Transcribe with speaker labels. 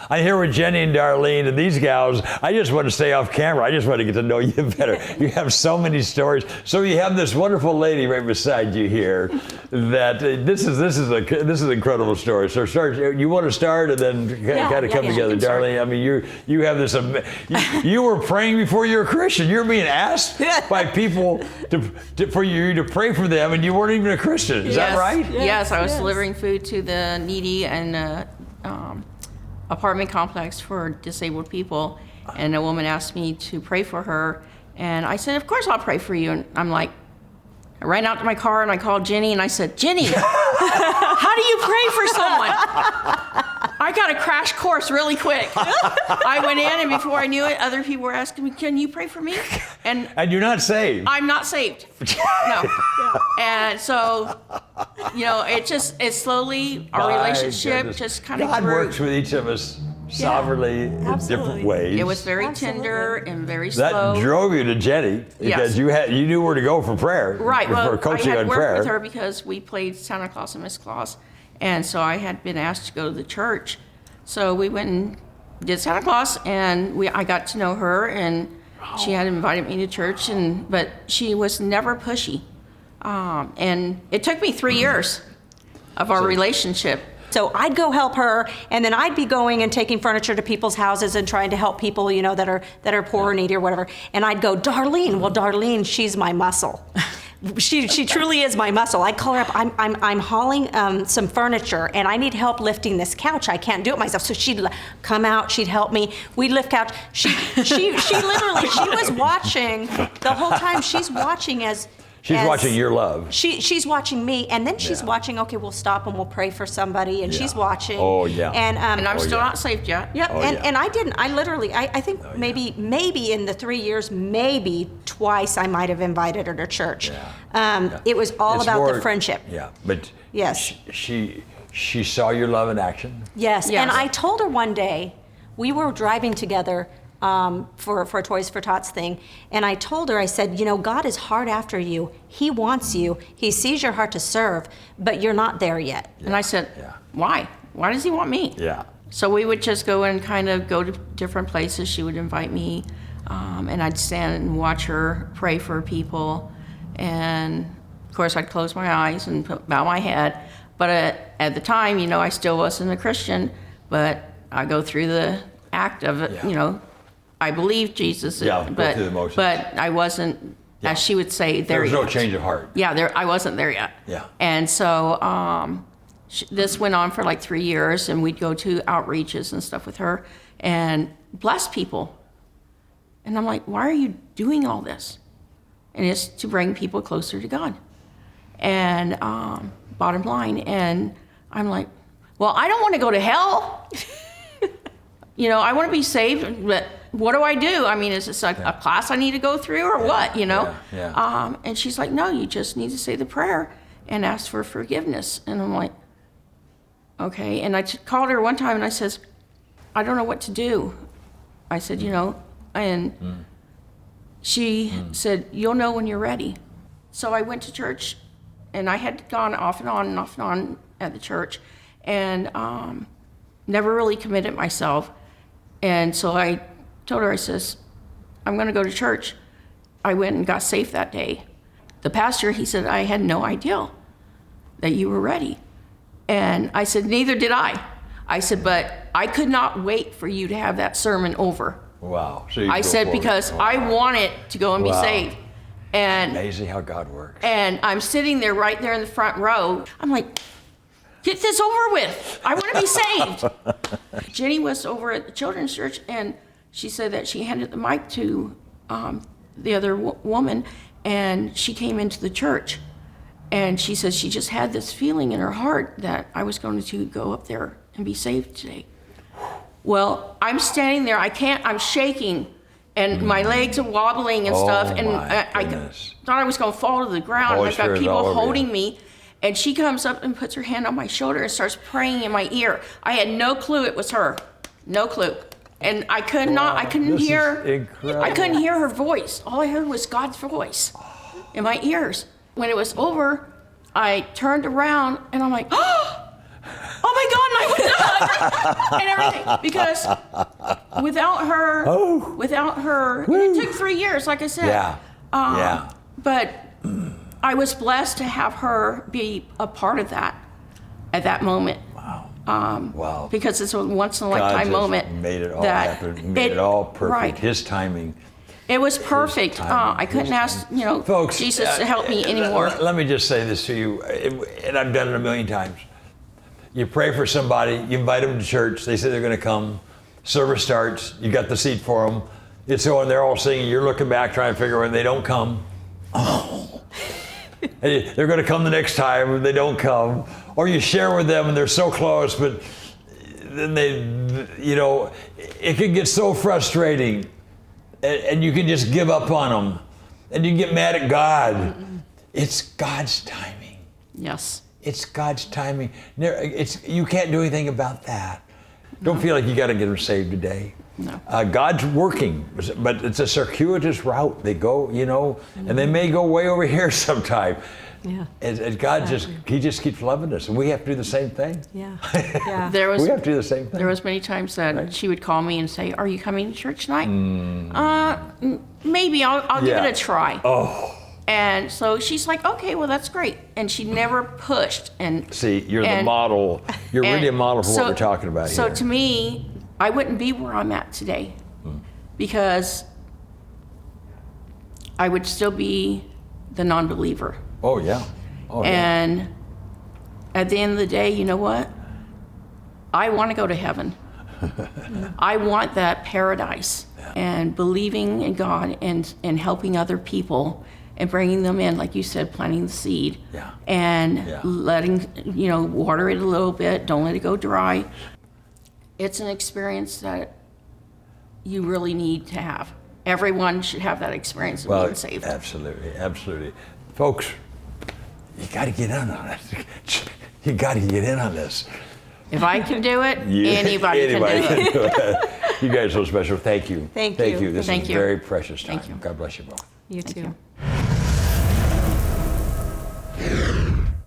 Speaker 1: I'm here with Jenni and Darlene, and these gals, I just want to stay off camera. I just want to get to know you better. You have so many stories. So you have this wonderful lady right beside you here that this is an incredible story. So you want to start and then kind of come together. Darlene, I mean, you have this, you were praying before you were a Christian. You were being asked by people for you to pray for them, and you weren't even a Christian. Is that right?
Speaker 2: Yes, I was delivering food to the needy and apartment complex for disabled people, and a woman asked me to pray for her, and I said, of course I'll pray for you. And I'm like, I ran out to my car and I called Jenni and I said, Jenni, how do you pray for someone? I got a crash course really quick. I went in, and before I knew it, other people were asking me, can you pray for me? And
Speaker 1: you're not saved.
Speaker 2: I'm not saved. No. And so, it slowly, our relationship just kind of grew.
Speaker 1: God works with each of us sovereignly in different ways.
Speaker 2: It was very tender and very slow.
Speaker 1: That drove you to Jenni because you knew where to go for prayer.
Speaker 2: Right.
Speaker 1: For coaching
Speaker 2: I had
Speaker 1: on
Speaker 2: worked
Speaker 1: prayer.
Speaker 2: with her because we played Santa Claus and Miss Claus, and so I had been asked to go to the church. So we went and did Santa Claus, and I got to know her, and she had invited me to church, but she was never pushy. And it took me 3 years of our relationship.
Speaker 3: So I'd go help her, and then I'd be going and taking furniture to people's houses and trying to help people, that are poor or needy or whatever. And I'd go, Darlene, she's my muscle. She truly is my muscle. I'd call her up. I'm hauling some furniture, and I need help lifting this couch. I can't do it myself. So she'd come out. She'd help me. We'd lift couch. She literally, she was watching the whole time. She's watching as.
Speaker 1: She's watching your love.
Speaker 3: She's watching me, and then she's watching, okay, we'll stop and we'll pray for somebody, and she's watching.
Speaker 1: Oh, yeah.
Speaker 3: And
Speaker 2: I'm still not saved yet.
Speaker 3: Yep, and I didn't. I literally, I think maybe in the 3 years, maybe twice I might have invited her to church. Yeah. It was all about the friendship.
Speaker 1: Yeah, but
Speaker 3: yes.
Speaker 1: She saw your love in action.
Speaker 3: Yes, and I told her one day, we were driving together for a Toys for Tots thing. And I told her, I said, God is hard after you. He wants you. He sees your heart to serve, but you're not there yet.
Speaker 2: Yeah. And I said, why? Why does he want me?
Speaker 1: Yeah.
Speaker 2: So we would just go and kind of go to different places. She would invite me, and I'd stand and watch her pray for people. And of course, I'd close my eyes and bow my head. But at the time, I still wasn't a Christian, but I go through the act of it, I believed Jesus, but I wasn't, as she would say, there was
Speaker 1: no change of heart.
Speaker 2: Yeah, I wasn't there yet.
Speaker 1: Yeah.
Speaker 2: And so this went on for like 3 years, and we'd go to outreaches and stuff with her and bless people. And I'm like, why are you doing all this? And it's to bring people closer to God. And bottom line, and I'm like, well, I don't want to go to hell. I want to be saved, but what do I do? I mean, is this a class I need to go through or what,
Speaker 1: Yeah.
Speaker 2: And she's like, no, you just need to say the prayer and ask for forgiveness. And I'm like, okay. And I called her one time and I says, I don't know what to do. I said, and she said, you'll know when you're ready. So I went to church, and I had gone off and on at the church, and never really committed myself. And so I told her, I says, I'm going to go to church. I went and got saved that day. The pastor, he said, I had no idea that you were ready. And I said, neither did I. I said, but I could not wait for you to have that sermon over.
Speaker 1: Wow. So
Speaker 2: I said, because I wanted to go and be saved. And
Speaker 1: amazing how God works.
Speaker 2: And I'm sitting there right there in the front row. I'm like, get this over with. I want to be saved. Jenni was over at the children's church, and she said that she handed the mic to the other woman, and she came into the church. And she says she just had this feeling in her heart that I was going to go up there and be saved today. Well, I'm standing there. I'm shaking, and my legs are wobbling and stuff. And I thought I was going to fall to the ground. I've got people holding me. And she comes up and puts her hand on my shoulder and starts praying in my ear. I had no clue it was her. No clue. And I couldn't hear her voice. All I heard was God's voice in my ears. When it was over, I turned around and I'm like, oh my my God, and I went to hug her and everything. Because without her, and it took 3 years, like I said.
Speaker 1: Yeah.
Speaker 2: But I was blessed to have her be a part of that at that moment.
Speaker 1: Wow.
Speaker 2: Because it's a once in a
Speaker 1: God
Speaker 2: lifetime
Speaker 1: just
Speaker 2: moment.
Speaker 1: made it all happen. Made it all perfect.
Speaker 2: Right.
Speaker 1: His timing.
Speaker 2: It was perfect. I couldn't ask,
Speaker 1: Folks,
Speaker 2: Jesus to help me anymore.
Speaker 1: Let me just say this to you, and I've done it a million times. You pray for somebody, you invite them to church, they say they're going to come, service starts, you got the seat for them, it's on, they're all singing, you're looking back trying to figure out when they don't come. Oh. They're going to come the next time, and they don't come. Or you share with them and they're so close, but then it can get so frustrating. And you can just give up on them, and you get mad at God. It's God's timing.
Speaker 2: Yes.
Speaker 1: It's God's timing. You can't do anything about that. Don't feel like you got to get them saved today.
Speaker 2: No.
Speaker 1: God's working, but it's a circuitous route. They go, and they may go way over here sometime.
Speaker 3: Yeah.
Speaker 1: And God He just keeps loving us, and we have to do the same thing.
Speaker 3: Yeah.
Speaker 1: We have to do the same thing.
Speaker 2: There was many times that she would call me and say, "Are you coming to church tonight?" Maybe I'll give it a try.
Speaker 1: Oh.
Speaker 2: And so she's like, "Okay, well that's great." And she never pushed. And
Speaker 1: see, you're the model. You're really a model for what we're talking about here.
Speaker 2: So to me, I wouldn't be where I'm at today because I would still be the non-believer.
Speaker 1: Oh, yeah.
Speaker 2: And at the end of the day, you know what? I want to go to heaven. I want that paradise. And believing in God and helping other people and bringing them in, like you said, planting the seed.
Speaker 1: Yeah.
Speaker 2: And letting, water it a little bit. Don't let it go dry. It's an experience that you really need to have. Everyone should have that experience of being saved.
Speaker 1: Absolutely. Folks, you got to get in on it. You got to get in on this.
Speaker 2: If I can do it, anybody can do it.
Speaker 1: You guys are so special. Thank you.
Speaker 3: Thank you.
Speaker 1: This is very precious time.
Speaker 2: Thank you.
Speaker 1: God bless you both.
Speaker 3: You too.
Speaker 2: Thank you.